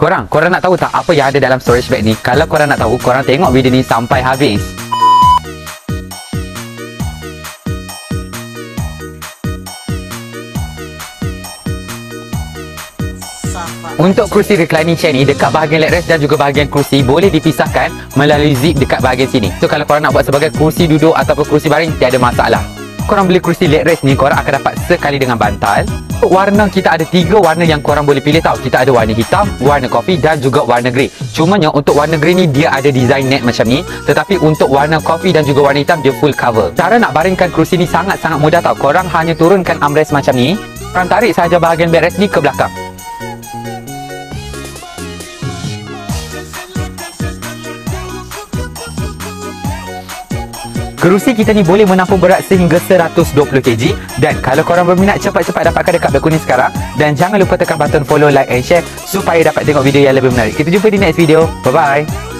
Korang nak tahu tak apa yang ada dalam storage bag ni? Kalau korang nak tahu, korang tengok video ni sampai habis. Untuk kerusi reclining chair ni, dekat bahagian leg rest dan juga bahagian kerusi boleh dipisahkan melalui zip dekat bahagian sini. So kalau korang nak buat sebagai kerusi duduk ataupun kerusi baring, tiada masalah. Korang beli kerusi leg rest ni, korang akan dapat sekali dengan bantal. Warna kita ada 3 warna yang korang boleh pilih tau. Kita ada warna hitam, warna kopi dan juga warna grey. Cumanya untuk warna grey ni dia ada design net macam ni, tetapi untuk warna kopi dan juga warna hitam dia full cover. Cara nak baringkan kerusi ni sangat-sangat mudah tau. Korang hanya turunkan armrest macam ni, korang tarik sahaja bahagian backrest ni ke belakang. Kerusi kita ni boleh menampung berat sehingga 120 kg. Dan kalau korang berminat, cepat-cepat dapatkan dekat beg kuning sekarang. Dan jangan lupa tekan button follow, like and share supaya dapat tengok video yang lebih menarik. Kita jumpa di next video. Bye-bye.